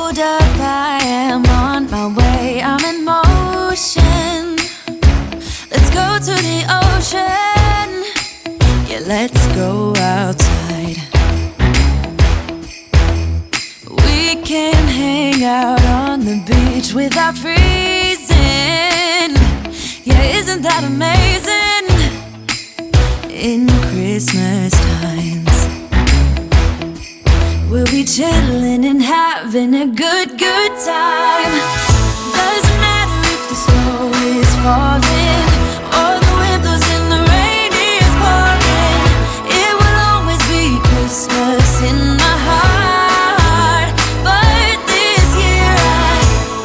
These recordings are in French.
hold up, I am on my way, I'm in motion. Let's go to the ocean, yeah, let's go outside. We can hang out on the beach without freezing. Yeah, isn't that amazing? In Christmas times, we'll be chilling and having a good time. Doesn't matter if the snow is falling or the wind blows and the rain is pouring. It will always be Christmas in my heart. But this year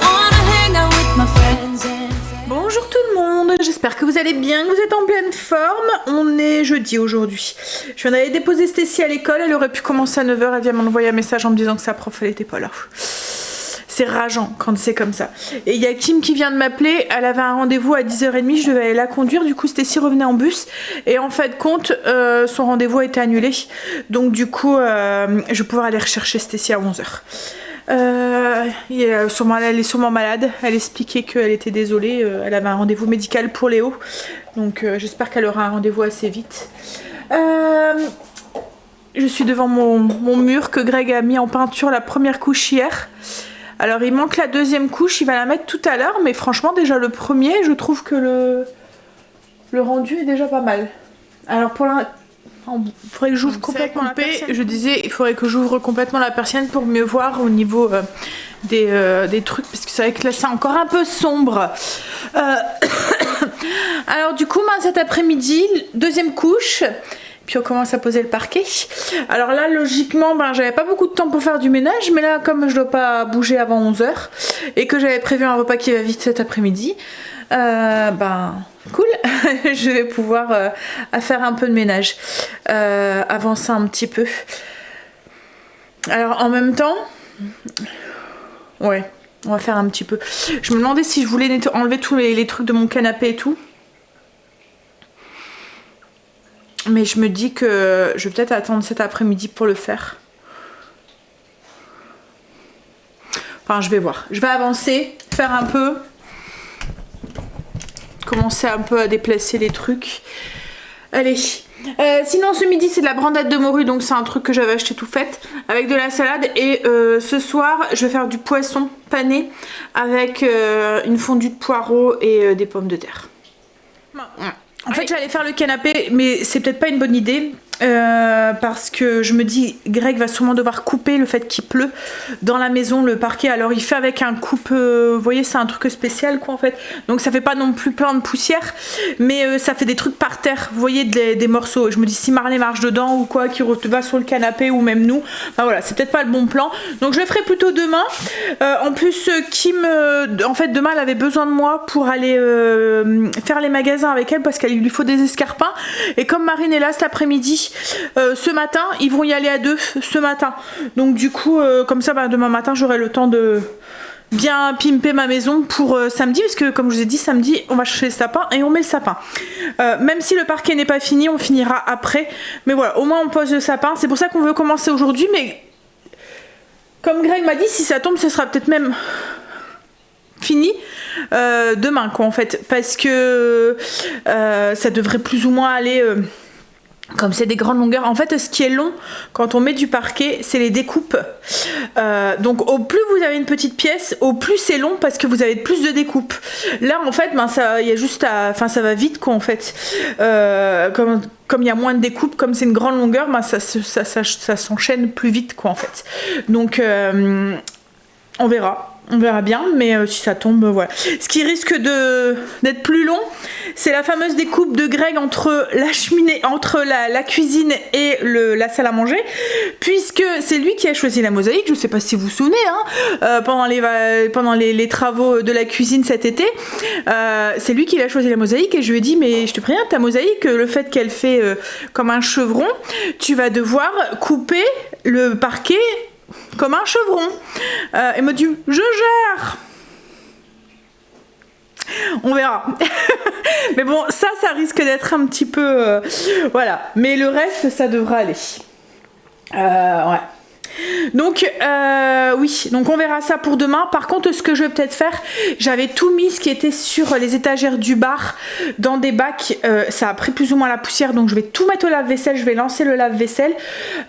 I wanna hang out with my friends and family. Bonjour tout le monde, j'espère que vous allez bien, que vous êtes en pleine forme. On est jeudi aujourd'hui. Je viens d'aller déposer Stécie à l'école, elle aurait pu commencer à 9h, elle vient m'envoyer un message en me disant que sa prof elle était pas là. C'est rageant quand c'est comme ça. Et il y a Kim qui vient de m'appeler, elle avait un rendez-vous à 10h30, je devais aller la conduire, du coup Stécie revenait en bus et en fait compte son rendez-vous a été annulé. Donc du coup je vais pouvoir aller rechercher Stécie à 11h. Elle est sûrement malade. Elle expliquait qu'elle était désolée. Elle avait un rendez-vous médical pour Léo. Donc j'espère qu'elle aura un rendez-vous assez vite. Je suis devant mon mur que Greg a mis en peinture la première couche hier. Alors il manque la deuxième couche. Il va la mettre tout à l'heure. Mais franchement déjà le premier, je trouve que le rendu est déjà pas mal. Alors pour l'instant, il faudrait que j'ouvre complètement la persienne. Je disais, il faudrait que j'ouvre complètement la persienne pour mieux voir au niveau des trucs, parce que c'est vrai que là c'est encore un peu sombre. Alors du coup, cet après-midi, deuxième couche, puis on commence à poser le parquet. Alors là, logiquement, j'avais pas beaucoup de temps pour faire du ménage, mais là, comme je dois pas bouger avant 11h, et que j'avais prévu un repas qui va vite cet après-midi, cool, je vais pouvoir faire un peu de ménage, avancer un petit peu. Alors en même temps, ouais, on va faire un petit peu. Je me demandais si je voulais enlever tous les trucs de mon canapé et tout. Mais je me dis que je vais peut-être attendre cet après-midi pour le faire. Enfin, je vais voir. Je vais avancer, faire un peu. Commencer un peu à déplacer les trucs. Allez. Sinon ce midi c'est de la brandade de morue, donc c'est un truc que j'avais acheté tout fait avec de la salade. Et ce soir je vais faire du poisson pané avec une fondue de poireaux et des pommes de terre. En fait j'allais faire le canapé mais c'est peut-être pas une bonne idée. Parce que je me dis Greg va sûrement devoir couper le fait qu'il pleut dans la maison le parquet, alors il fait avec un coupe, vous voyez c'est un truc spécial quoi en fait, donc ça fait pas non plus plein de poussière mais ça fait des trucs par terre, vous voyez des morceaux. Je me dis si Marley marche dedans ou quoi, qui va sur le canapé ou même nous, voilà c'est peut-être pas le bon plan, donc je le ferai plutôt demain. En plus Kim en fait demain elle avait besoin de moi pour aller faire les magasins avec elle parce qu'il lui faut des escarpins, et comme Marine est là cet après-midi, ce matin ils vont y aller à deux ce matin, donc du coup comme ça demain matin j'aurai le temps de bien pimper ma maison pour samedi, parce que comme je vous ai dit samedi on va chercher le sapin et on met le sapin, même si le parquet n'est pas fini on finira après, mais voilà au moins on pose le sapin. C'est pour ça qu'on veut commencer aujourd'hui, mais comme Greg m'a dit si ça tombe ce sera peut-être même fini demain quoi en fait, parce que ça devrait plus ou moins aller comme c'est des grandes longueurs. En fait ce qui est long quand on met du parquet c'est les découpes, donc au plus vous avez une petite pièce au plus c'est long parce que vous avez plus de découpes. Là en fait ça y a juste ça va vite quoi en fait, comme il y a moins de découpes, comme c'est une grande longueur ça s'enchaîne plus vite quoi en fait, donc on verra bien, mais si ça tombe, voilà. Ce qui risque d'être plus long, c'est la fameuse découpe de Greg entre la cheminée, entre la cuisine et la salle à manger, puisque c'est lui qui a choisi la mosaïque. Je sais pas si vous vous souvenez, pendant les travaux de la cuisine cet été, c'est lui qui a choisi la mosaïque, et je lui ai dit mais je te préviens, ta mosaïque, le fait qu'elle fait comme un chevron, tu vas devoir couper le parquet comme un chevron. Il m'a dit je gère. On verra. Mais bon, ça risque d'être un petit peu voilà, mais le reste ça devra aller. Ouais. Donc oui, donc on verra ça pour demain. Par contre, ce que je vais peut-être faire, j'avais tout mis ce qui était sur les étagères du bar dans des bacs. Ça a pris plus ou moins la poussière, donc je vais tout mettre au lave-vaisselle. Je vais lancer le lave-vaisselle.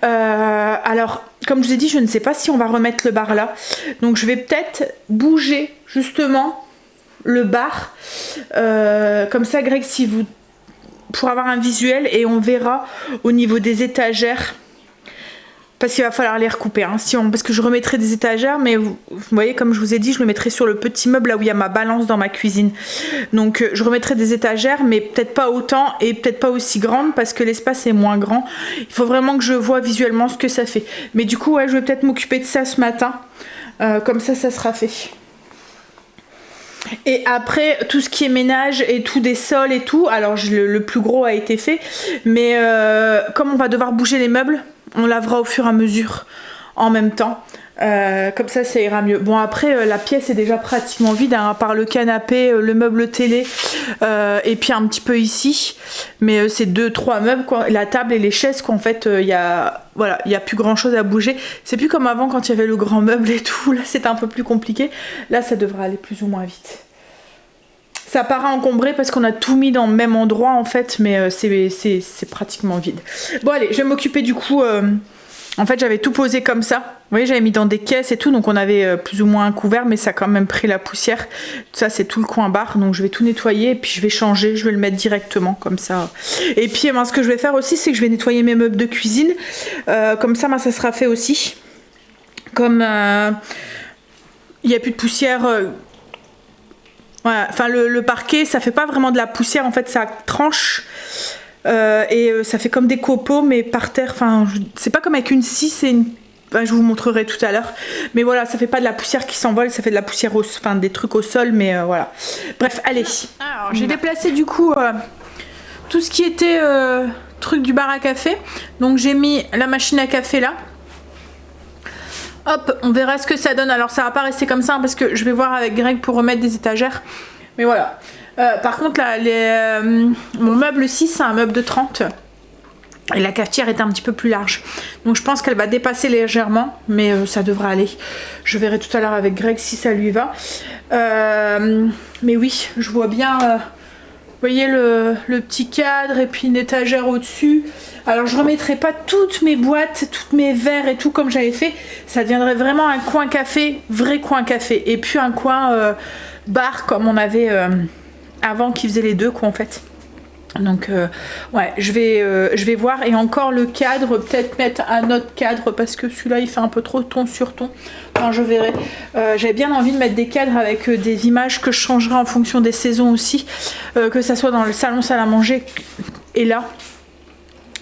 Alors, comme je vous ai dit, je ne sais pas si on va remettre le bar là. Donc je vais peut-être bouger justement le bar. Comme ça, Greg, si vous... pour avoir un visuel, et on verra au niveau des étagères. Parce qu'il va falloir les recouper, hein. Parce que je remettrai des étagères, mais vous voyez, comme je vous ai dit, je le mettrai sur le petit meuble là où il y a ma balance dans ma cuisine. Donc je remettrai des étagères, mais peut-être pas autant et peut-être pas aussi grandes parce que l'espace est moins grand. Il faut vraiment que je vois visuellement ce que ça fait. Mais du coup, ouais, je vais peut-être m'occuper de ça ce matin. Comme ça sera fait. Et après, tout ce qui est ménage et tout des sols et tout, alors le plus gros a été fait, mais comme on va devoir bouger les meubles, on lavera au fur et à mesure en même temps. Comme ça ira mieux. Bon, après la pièce est déjà pratiquement vide, hein, à part le canapé, le meuble télé et puis un petit peu ici, mais c'est 2-3 meubles quoi, la table et les chaises quoi. En fait il y a plus grand chose à bouger. C'est plus comme avant quand il y avait le grand meuble et tout. Là c'était un peu plus compliqué. Là ça devrait aller plus ou moins vite. Ça paraît encombré parce qu'on a tout mis dans le même endroit en fait, mais c'est pratiquement vide. Bon allez, je vais m'occuper du coup. En fait j'avais tout posé comme ça. Vous voyez, j'avais mis dans des caisses et tout, donc on avait plus ou moins un couvert, mais ça a quand même pris la poussière. Ça c'est tout le coin bar, donc je vais tout nettoyer et puis je vais changer, je vais le mettre directement comme ça. Et puis ce que je vais faire aussi, c'est que je vais nettoyer mes meubles de cuisine. Comme ça, ça sera fait aussi. Comme il n'y a plus de poussière. Voilà, enfin le parquet ça fait pas vraiment de la poussière en fait, ça tranche et ça fait comme des copeaux mais par terre, enfin c'est pas comme avec une scie, c'est une... je vous montrerai tout à l'heure, mais voilà, ça fait pas de la poussière qui s'envole, ça fait de la poussière enfin des trucs au sol, mais voilà. Bref, allez. Alors j'ai déplacé du coup tout ce qui était truc du bar à café, donc j'ai mis la machine à café là. Hop, on verra ce que ça donne. Alors ça va pas rester comme ça hein, parce que je vais voir avec Greg pour remettre des étagères. Mais voilà. Par contre là, mon meuble ici c'est un meuble de 30. Et la cafetière est un petit peu plus large. Donc je pense qu'elle va dépasser légèrement. Mais ça devrait aller. Je verrai tout à l'heure avec Greg si ça lui va. Mais oui, je vois bien... vous voyez le petit cadre et puis une étagère au-dessus. Alors je remettrai pas toutes mes boîtes, tous mes verres et tout comme j'avais fait. Ça deviendrait vraiment un coin café, vrai coin café. Et puis un coin bar comme on avait avant qui faisait les deux quoi en fait. Donc ouais, je vais voir. Et encore le cadre, peut-être mettre un autre cadre parce que celui-là il fait un peu trop ton sur ton. Enfin je verrai. J'avais bien envie de mettre des cadres avec des images que je changerai en fonction des saisons aussi. Que ça soit dans le salon, salle à manger et là.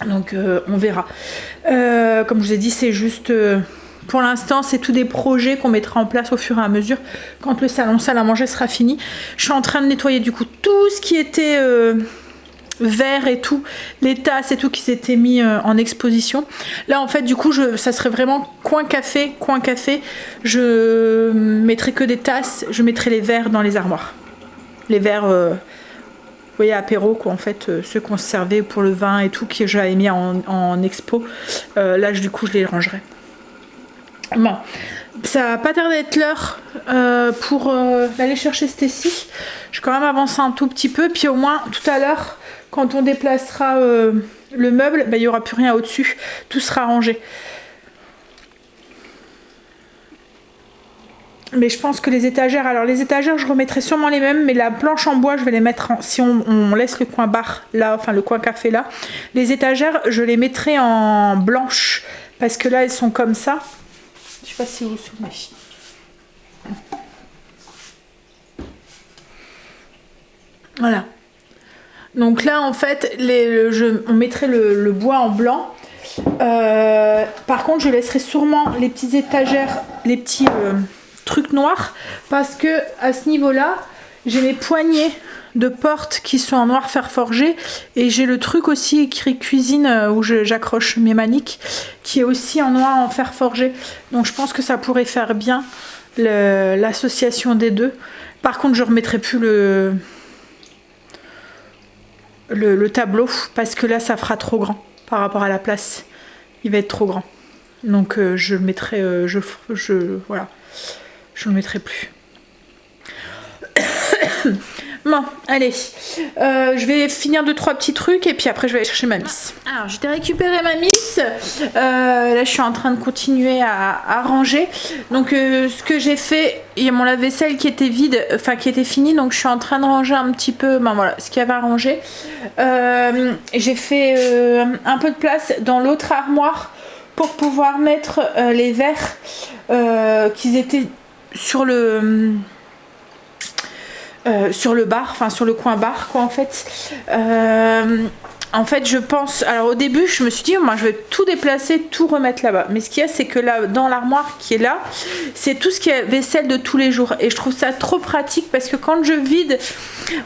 Donc on verra. Comme je vous ai dit, c'est juste... pour l'instant, c'est tous des projets qu'on mettra en place au fur et à mesure quand le salon salle à manger sera fini. Je suis en train de nettoyer du coup tout ce qui était... verre et tout, les tasses et tout qui s'étaient mis en exposition. Là en fait du coup ça serait vraiment coin café. Je mettrai que des tasses, je mettrai les verres dans les armoires. Les verres, vous voyez, apéro quoi en fait, ceux qu'on se servait pour le vin et tout, que j'avais mis en expo. Là du coup je les rangerai. Bon, ça va pas tarder d'être l'heure pour aller chercher Stécie. Je vais quand même avancer un tout petit peu, puis au moins tout à l'heure quand on déplacera le meuble, il n'y aura plus rien au-dessus, tout sera rangé. Mais je pense que les étagères, alors les étagères je remettrai sûrement les mêmes, mais la planche en bois je vais les mettre si on laisse le coin bar là, enfin le coin café là, les étagères je les mettrai en blanche parce que là elles sont comme ça. Je sais pas si vous vous souvenez. Voilà. Donc là en fait on mettrait le bois en blanc. Par contre je laisserai sûrement les petites étagères, les petits trucs noirs, parce que à ce niveau là j'ai mes poignées de porte qui sont en noir fer forgé, et j'ai le truc aussi écrit cuisine où j'accroche mes maniques qui est aussi en noir en fer forgé. Donc je pense que ça pourrait faire bien l'association des deux. Par contre je remettrai plus le tableau parce que là ça fera trop grand par rapport à la place, il va être trop grand. Donc je le mettrai, voilà, je le mettrai plus. Bon, allez, je vais finir 2-3 petits trucs et puis après je vais aller chercher ma miss. Alors j'étais récupéré ma miss, là je suis en train de continuer à ranger. Donc ce que j'ai fait, il y a mon lave-vaisselle qui était vide, enfin qui était fini, donc je suis en train de ranger un petit peu, ben voilà, ce qu'il y avait à ranger. J'ai fait un peu de place dans l'autre armoire pour pouvoir mettre les verres qu'ils étaient sur le bar, enfin sur le coin bar quoi en fait je pense, alors au début je me suis dit moi je vais tout déplacer, tout remettre là-bas, mais ce qu'il y a c'est que là dans l'armoire qui est là, c'est tout ce qui est vaisselle de tous les jours et je trouve ça trop pratique parce que quand je vide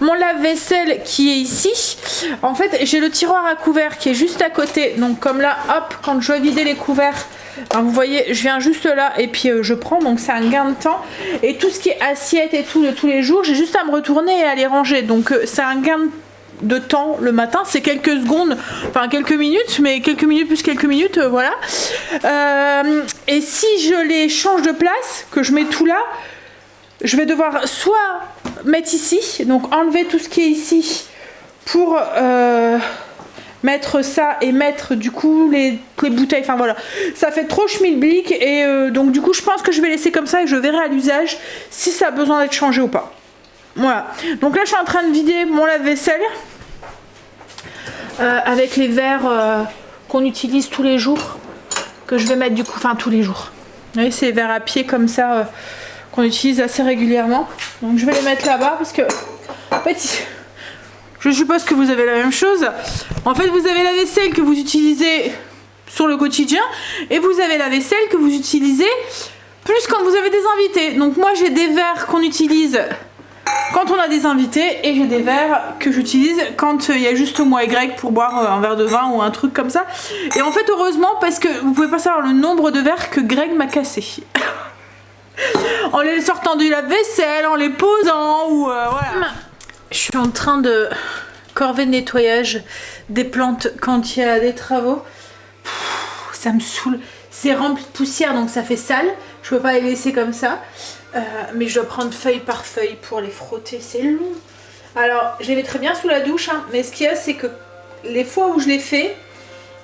mon lave-vaisselle qui est ici, en fait j'ai le tiroir à couverts qui est juste à côté, donc comme là hop, quand je dois vider les couverts, alors vous voyez, je viens juste là et puis je prends, donc c'est un gain de temps. Et tout ce qui est assiette et tout de tous les jours, j'ai juste à me retourner et à les ranger. Donc c'est un gain de temps le matin, c'est quelques secondes, enfin quelques minutes, mais quelques minutes plus quelques minutes, voilà. Et si je les change de place, que je mets tout là, je vais devoir soit mettre ici, donc enlever tout ce qui est ici pour... mettre ça et mettre du coup les bouteilles, enfin voilà, ça fait trop schmilblick et donc du coup je pense que je vais laisser comme ça et je verrai à l'usage si ça a besoin d'être changé ou pas. Voilà, donc là je suis en train de vider mon lave-vaisselle avec les verres qu'on utilise tous les jours, que je vais mettre du coup, enfin tous les jours, vous voyez c'est les verres à pied comme ça qu'on utilise assez régulièrement, donc je vais les mettre là-bas parce que en fait je suppose que vous avez la même chose. En fait, vous avez la vaisselle que vous utilisez sur le quotidien et vous avez la vaisselle que vous utilisez plus quand vous avez des invités. Donc moi, j'ai des verres qu'on utilise quand on a des invités et j'ai des verres que j'utilise quand il y a juste moi et Greg pour boire un verre de vin ou un truc comme ça. Et en fait, heureusement, parce que vous pouvez pas savoir le nombre de verres que Greg m'a cassé. En les sortant du lave-vaisselle, en les posant ou voilà. Je suis en train de corvée de nettoyage des plantes quand il y a des travaux. Ça me saoule. C'est rempli de poussière donc ça fait sale. Je peux pas les laisser comme ça. Mais je dois prendre feuille par feuille pour les frotter. C'est long. Alors je les mets très bien sous la douche. Hein, mais ce qu'il y a c'est que les fois où je l'ai fait,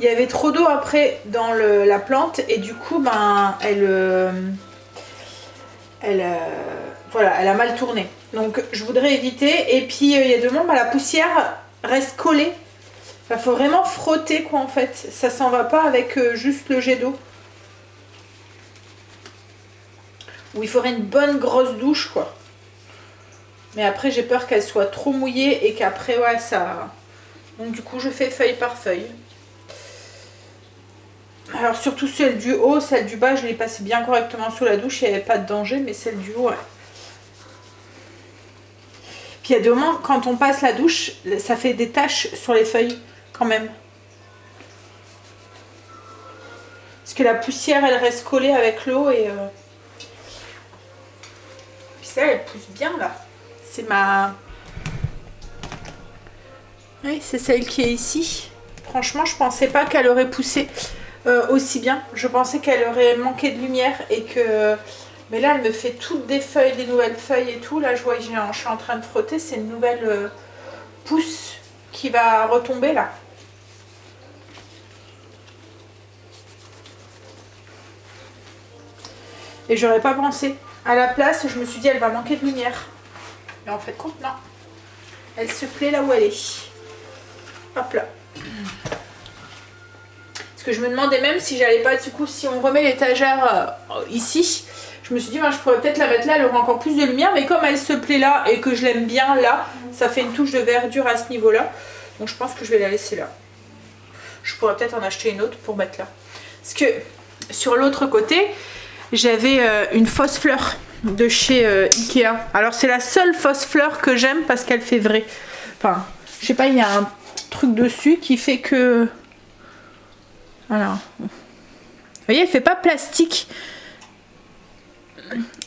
il y avait trop d'eau après dans la plante. Et du coup ben, voilà, elle a mal tourné. Donc je voudrais éviter. Et puis il y a deux moments, la poussière reste collée. Il faut vraiment frotter quoi en fait. Ça s'en va pas avec juste le jet d'eau. Ou il faudrait une bonne grosse douche quoi. Mais après j'ai peur qu'elle soit trop mouillée et qu'après ouais ça... Donc du coup je fais feuille par feuille. Alors surtout celle du haut, celle du bas je l'ai passée bien correctement sous la douche. Il n'y avait pas de danger, mais celle du haut ouais. Puis il y a des moments, quand on passe la douche, ça fait des taches sur les feuilles, quand même. Parce que la poussière, elle reste collée avec l'eau et... Puis ça, elle pousse bien, là. C'est ma... Oui, c'est celle qui est ici. Franchement, je pensais pas qu'elle aurait poussé aussi bien. Je pensais qu'elle aurait manqué de lumière et que... Mais là, elle me fait toutes des feuilles, des nouvelles feuilles et tout. Là, je vois, je suis en train de frotter. C'est une nouvelle pousse qui va retomber là. Et j'aurais pas pensé. À la place, je me suis dit, elle va manquer de lumière. Mais en fait, compte, non. Elle se plaît là où elle est. Hop là. Parce que je me demandais même si j'allais pas, du coup, si on remet l'étagère ici... Je me suis dit, ben, je pourrais peut-être la mettre là, elle aura encore plus de lumière. Mais comme elle se plaît là et que je l'aime bien là, ça fait une touche de verdure à ce niveau-là. Donc je pense que je vais la laisser là. Je pourrais peut-être en acheter une autre pour mettre là. Parce que sur l'autre côté, j'avais une fausse fleur de chez Ikea. Alors c'est la seule fausse fleur que j'aime parce qu'elle fait vrai. Enfin, je sais pas, il y a un truc dessus qui fait que... Alors, vous voyez, elle fait pas plastique.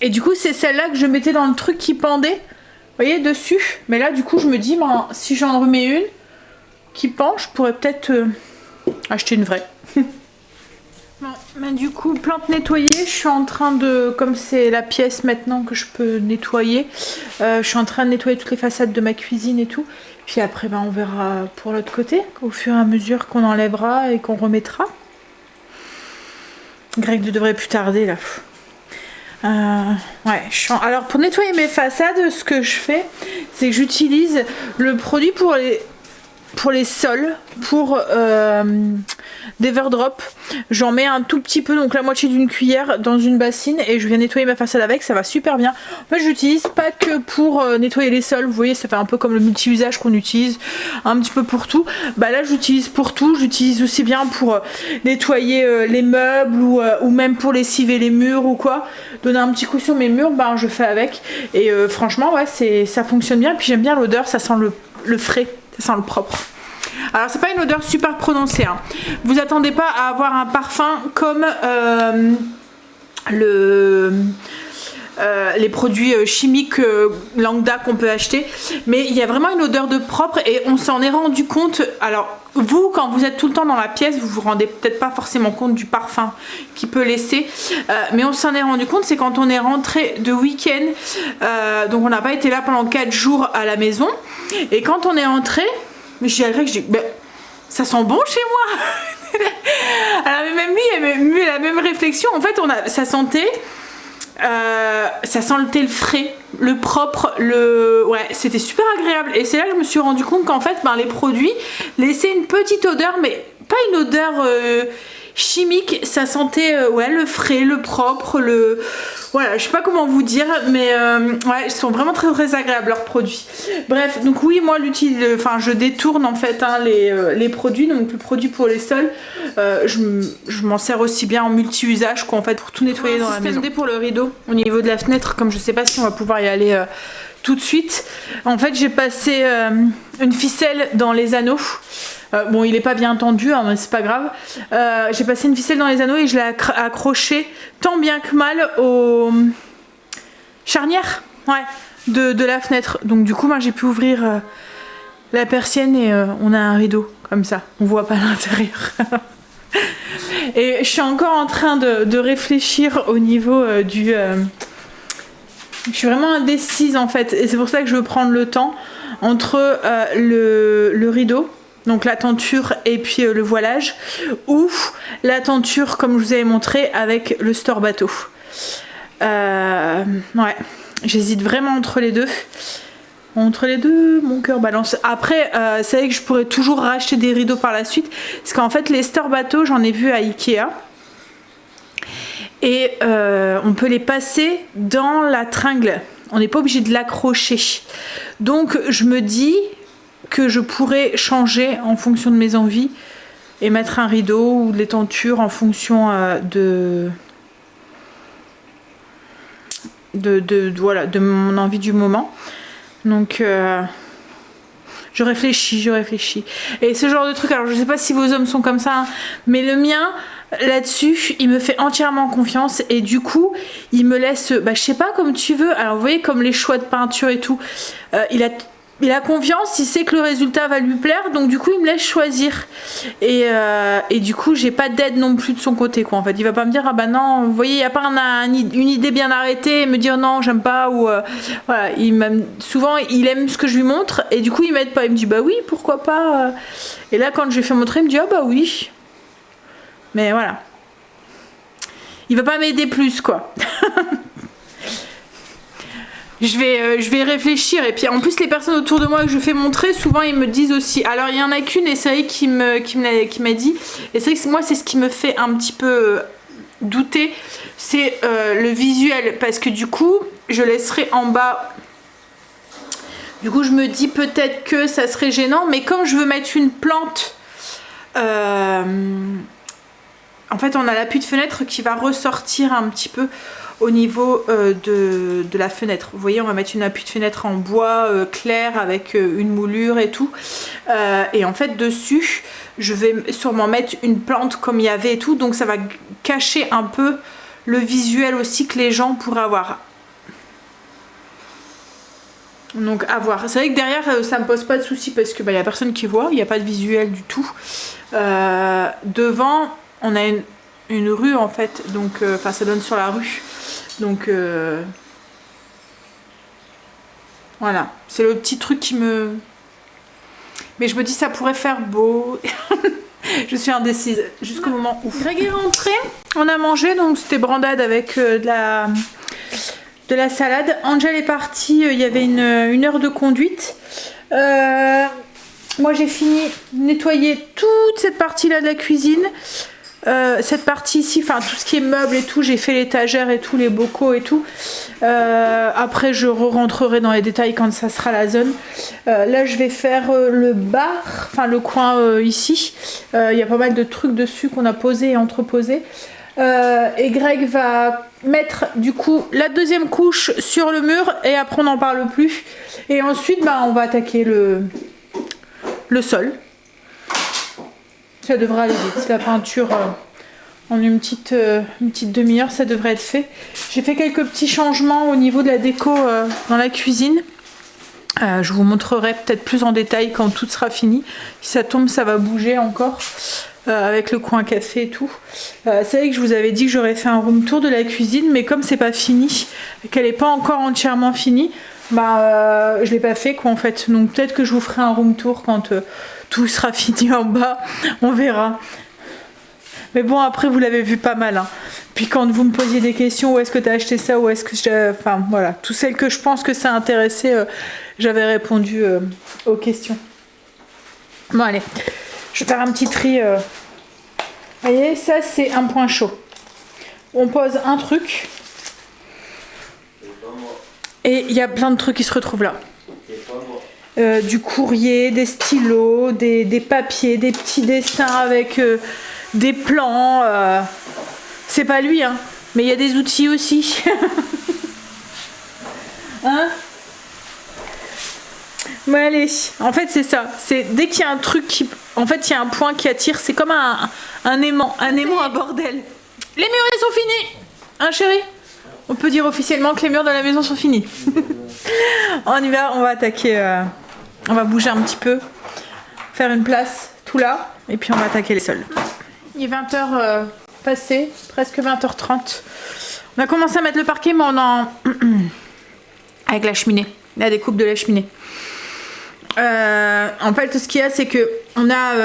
Et du coup c'est celle-là que je mettais dans le truc qui pendait, vous voyez, dessus. Mais là du coup je me dis, ben, si j'en remets une qui pend, je pourrais peut-être acheter une vraie. Bon, bah du coup, plante nettoyée, je suis en train de, comme c'est la pièce maintenant que je peux nettoyer, je suis en train de nettoyer toutes les façades de ma cuisine et tout. Puis après, bah, on verra pour l'autre côté, au fur et à mesure qu'on enlèvera et qu'on remettra. Greg ne devrait plus tarder là. Ouais, alors pour nettoyer mes façades, ce que je fais, c'est que j'utilise le produit pour les sols, pour d'Everdrop. J'en mets un tout petit peu, donc la moitié d'une cuillère dans une bassine et je viens nettoyer ma façade avec, ça va super bien. En fait, j'utilise pas que pour nettoyer les sols, vous voyez, ça fait un peu comme le multi-usage qu'on utilise un petit peu pour tout. Bah là, j'utilise pour tout, j'utilise aussi bien pour nettoyer les meubles ou même pour lessiver les murs ou quoi. Donner un petit coup sur mes murs, bah je fais avec. Et franchement, ouais, ça fonctionne bien. Et puis j'aime bien l'odeur, ça sent le frais, ça sent le propre. Alors c'est pas une odeur super prononcée, hein. Vous attendez pas à avoir un parfum comme les produits chimiques lambda qu'on peut acheter, mais il y a vraiment une odeur de propre et on s'en est rendu compte. Alors vous, quand vous êtes tout le temps dans la pièce, vous vous rendez peut-être pas forcément compte du parfum qui peut laisser, mais on s'en est rendu compte, c'est quand on est rentré de week-end, donc on n'a pas été là pendant 4 jours à la maison, et quand on est rentré, mais j'ai Greg, je dis, bah, ça sent bon chez moi. Alors même lui, il avait eu la même réflexion. En fait, ça sentait, ça sentait le frais, le propre, ouais, c'était super agréable. Et c'est là que je me suis rendu compte qu'en fait, ben, les produits laissaient une petite odeur, mais pas une odeur chimique. Ça sentait, ouais, le frais, le propre, voilà, je sais pas comment vous dire, mais ouais, ils sont vraiment très très agréables leurs produits. Bref, donc oui, moi je détourne en fait hein, les produits, donc le produit pour les sols, je m'en sers aussi bien en multi-usage qu'en fait pour tout nettoyer dans la maison. Pour le rideau, au niveau de la fenêtre, comme je sais pas si on va pouvoir y aller tout de suite. En fait, j'ai passé une ficelle dans les anneaux. Bon, il est pas bien tendu, hein, mais c'est pas grave. J'ai passé une ficelle dans les anneaux et je l'ai accroché tant bien que mal aux charnières, ouais, de la fenêtre. Donc du coup, ben, j'ai pu ouvrir la persienne et on a un rideau comme ça. On voit pas l'intérieur. Et je suis encore en train de réfléchir au niveau du... Je suis vraiment indécise en fait, et c'est pour ça que je veux prendre le temps entre le rideau, donc la tenture et puis le voilage, ou la tenture comme je vous avais montré avec le store bateau. Ouais, j'hésite vraiment entre les deux. Entre les deux, mon cœur balance. Après, c'est vrai que je pourrais toujours racheter des rideaux par la suite, parce qu'en fait les store bateaux, j'en ai vu à Ikea. Et on peut les passer dans la tringle. On n'est pas obligé de l'accrocher. Donc je me dis que je pourrais changer en fonction de mes envies et mettre un rideau ou des tentures en fonction voilà, de mon envie du moment. Donc je réfléchis. Et ce genre de truc, alors je sais pas si vos hommes sont comme ça, hein, mais le mien, là-dessus, il me fait entièrement confiance et du coup, il me laisse, bah, je sais pas, comme tu veux. Alors vous voyez, comme les choix de peinture et tout, il a confiance, il sait que le résultat va lui plaire, donc du coup il me laisse choisir. Et du coup j'ai pas d'aide non plus de son côté, quoi. En fait, il va pas me dire ah bah non, vous voyez, il y a pas une idée bien arrêtée et me dire non j'aime pas, ou voilà. Souvent il aime ce que je lui montre et du coup il m'aide pas, il me dit bah oui pourquoi pas. Et là quand je lui fais montrer il me dit ah bah oui. Mais voilà, il va pas m'aider plus, quoi. Je vais réfléchir, et puis en plus les personnes autour de moi que je fais montrer, souvent ils me disent aussi, alors il y en a qu'une et c'est elle qui m'a dit, et c'est vrai que moi c'est ce qui me fait un petit peu douter, c'est le visuel, parce que du coup je laisserai en bas, du coup je me dis peut-être que ça serait gênant, mais comme je veux mettre une plante, en fait on a l'appui de fenêtre qui va ressortir un petit peu au niveau de la fenêtre. Vous voyez, on va mettre une appui de fenêtre en bois clair avec une moulure et tout. Et en fait, dessus, je vais sûrement mettre une plante comme il y avait et tout. Donc ça va cacher un peu le visuel aussi que les gens pourraient avoir. Donc à voir. C'est vrai que derrière, ça me pose pas de soucis parce que bah, y a personne qui voit. Il n'y a pas de visuel du tout. Devant, on a une rue en fait, donc enfin ça donne sur la rue. Donc voilà, c'est le petit truc qui me... Mais je me dis ça pourrait faire beau. Je suis indécise jusqu'au moment où Greg est rentré. On a mangé, donc c'était brandade avec de la salade. Angel est partie, il y avait une heure de conduite. Moi j'ai fini de nettoyer toute cette partie là de la cuisine. Cette partie ici, enfin tout ce qui est meubles et tout, j'ai fait l'étagère et tout, les bocaux et tout. Après je rentrerai dans les détails quand ça sera la zone. Là je vais faire le bar, enfin le coin ici. Il y a pas mal de trucs dessus qu'on a posé et entreposé. Et Greg va mettre du coup la deuxième couche sur le mur et après on n'en parle plus. Et ensuite bah, on va attaquer le sol. Ça devrait aller vite. La peinture en une petite demi-heure, ça devrait être fait. J'ai fait quelques petits changements au niveau de la déco dans la cuisine. Je vous montrerai peut-être plus en détail quand tout sera fini. Si ça tombe, ça va bouger encore. Avec le coin café et tout. C'est vrai que je vous avais dit que j'aurais fait un room tour de la cuisine, mais comme c'est pas fini, qu'elle n'est pas encore entièrement finie, bah je l'ai pas fait quoi en fait. Donc peut-être que je vous ferai un room tour quand tout sera fini en bas, on verra. Mais bon, après vous l'avez vu pas mal. Hein. Puis quand vous me posiez des questions, où est-ce que tu as acheté ça, où est-ce que j'ai... Enfin voilà, toutes celles que je pense que ça a intéressé, j'avais répondu aux questions. Bon allez, je vais faire un petit tri. Vous voyez, ça c'est un point chaud. On pose un truc. Et il y a plein de trucs qui se retrouvent là. Du courrier, des stylos, des papiers, des petits dessins avec des plans. C'est pas lui, hein. Mais il y a des outils aussi. Hein? Bon, allez. En fait, c'est ça. C'est dès qu'il y a un truc qui... En fait, il y a un point qui attire. C'est comme un aimant. Un aimant à bordel. Les murs, ils sont finis. Hein, chérie? On peut dire officiellement que les murs de la maison sont finis. On y va, on va attaquer... On va bouger un petit peu, faire une place, tout là, et puis on va attaquer les sols. Il est 20h passé, presque 20h30. On a commencé à mettre le parquet, mais on en... avec la cheminée, la découpe de la cheminée. En fait, ce qu'il y a, c'est que on a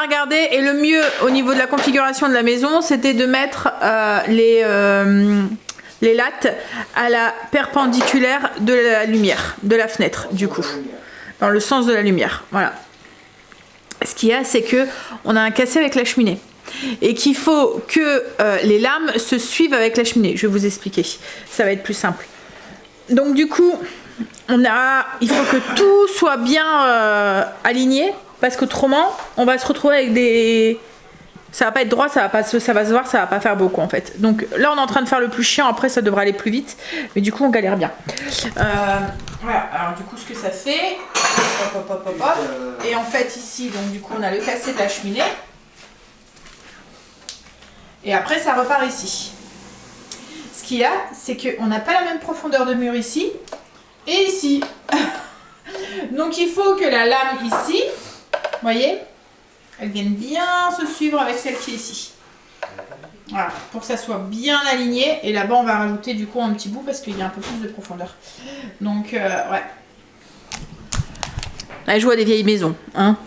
regardé, et le mieux au niveau de la configuration de la maison, c'était de mettre les lattes à la perpendiculaire de la lumière, de la fenêtre du coup, dans le sens de la lumière, voilà. Ce qu'il y a, c'est que on a un cassé avec la cheminée et qu'il faut que les lames se suivent avec la cheminée. Je vais vous expliquer, ça va être plus simple. Donc du coup, il faut que tout soit bien aligné, parce qu'autrement, on va se retrouver avec des... Ça va pas être droit, ça va se voir, ça va pas faire beaucoup en fait. Donc là on est en train de faire le plus chiant, après ça devrait aller plus vite. Mais du coup on galère bien. Voilà, alors du coup ce que ça fait... Hop, hop, hop, hop, hop. Et en fait ici, donc du coup on a le cassé de la cheminée. Et après ça repart ici. Ce qu'il y a, c'est qu'on n'a pas la même profondeur de mur ici et ici. Donc il faut que la lame ici, vous voyez, elle vienne bien se suivre avec celle qui est ici. Voilà, pour que ça soit bien aligné. Et là-bas, on va rajouter du coup un petit bout parce qu'il y a un peu plus de profondeur. Donc, ouais. Là, je vois des vieilles maisons. Hein.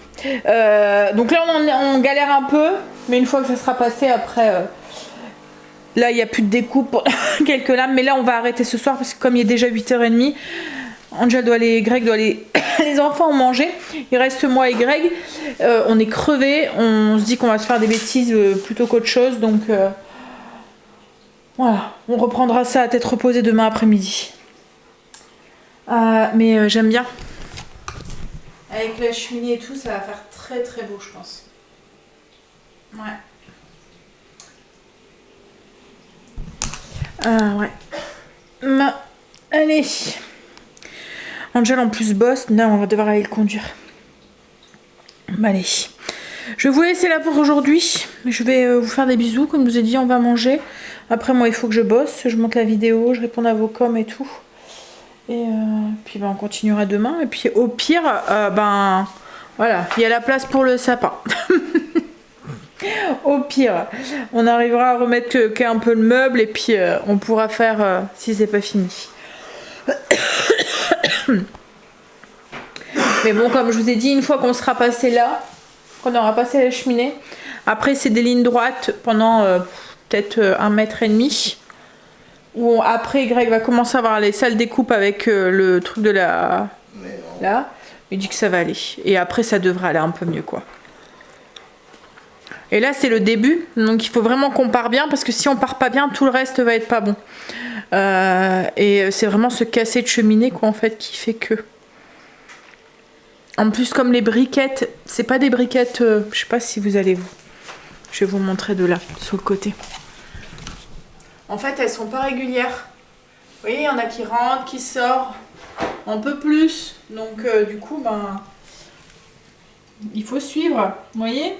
Donc là, on galère un peu. Mais une fois que ça sera passé, après... là, il n'y a plus de découpe pour quelques lames. Mais là, on va arrêter ce soir parce que comme il est déjà 8h30... Angel doit aller, Greg doit aller, les enfants ont mangé, il reste moi et Greg, on est crevés, on se dit qu'on va se faire des bêtises plutôt qu'autre chose, donc voilà, on reprendra ça à tête reposée demain après-midi. Mais j'aime bien, avec la cheminée et tout, ça va faire très très beau je pense. Ouais. Ouais. Allez. Angel en plus bosse, là on va devoir aller le conduire. Allez, je vais vous laisser là pour aujourd'hui. Je vais vous faire des bisous, comme je vous ai dit, on va manger. Après moi il faut que je bosse, je monte la vidéo, je réponds à vos coms et tout. Et puis on continuera demain. Et puis au pire, voilà, il y a la place pour le sapin. Au pire, on arrivera à remettre qu'un peu le meuble et puis on pourra faire si c'est pas fini. Mais bon, comme je vous ai dit, une fois qu'on sera passé là, qu'on aura passé la cheminée, après c'est des lignes droites pendant peut-être 1,5 mètre. Où après Greg va commencer à avoir les salles découpes avec le truc de la... Là, il dit que ça va aller. Et après ça devrait aller un peu mieux quoi. Et là c'est le début, donc il faut vraiment qu'on part bien parce que si on part pas bien, tout le reste va être pas bon. Et c'est vraiment ce casser de cheminée quoi en fait qui fait que... En plus comme les briquettes, c'est pas des briquettes, je sais pas si vous allez vous... Je vais vous montrer de là, sur le côté. En fait elles sont pas régulières. Vous voyez, il y en a qui rentrent, qui sortent un peu plus. Donc du coup, ben... il faut suivre, vous voyez.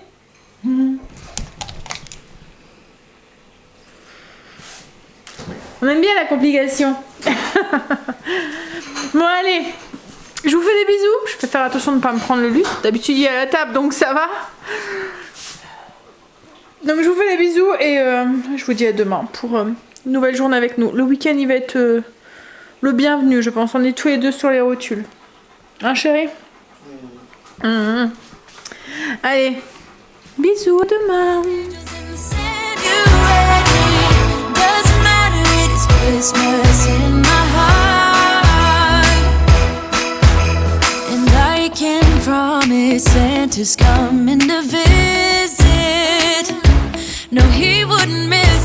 On aime bien la complication. Bon allez, je vous fais des bisous. Je vais faire attention de ne pas me prendre le lustre. D'habitude il est à la table donc ça va. Donc je vous fais des bisous et je vous dis à demain pour une nouvelle journée avec nous. Le week-end il va être le bienvenu je pense. On est tous les deux sur les rotules. Hein chérie? Allez, bisous, à demain. Doesn't matter, it's Christmas in my heart. And I can promise Santa's coming to visit. No, he wouldn't miss